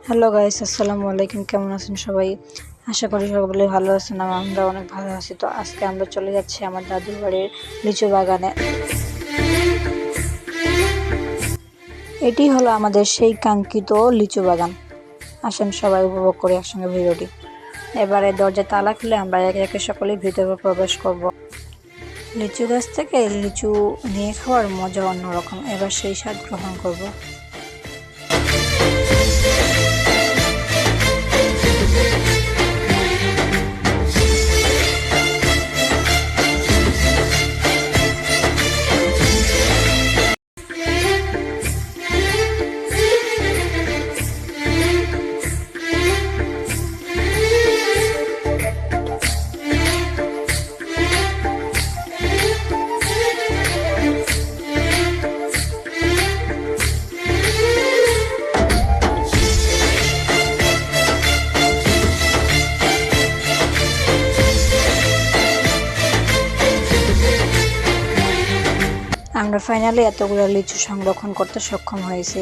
Hello guys, আসসালামু আলাইকুম। কেমন আছেন সবাই? আশা করি সকলে ভালো আছেন। আমরা অনেক ভালো আছি। তো আজকে আমরা চলে যাচ্ছি আমার দাদুর বাড়ির লিচু বাগানে। এটি হলো আমাদের সেই কাঙ্ক্ষিত লিচু বাগান। আসেন সবাই উপভোগ করি একসঙ্গে ভিডিওটি। এবারে দরজা তালা খুলে আমরা একে একে সকলেই ভিতরে প্রবেশ করব। লিচু গাছ থেকে লিচু নিয়ে খাওয়ার মজা অন্যরকম। এবার সেই স্বাদ গ্রহণ করব। আমরা ফাইনালি এতগুলো লিচু সংরক্ষণ করতে সক্ষম হয়েছি।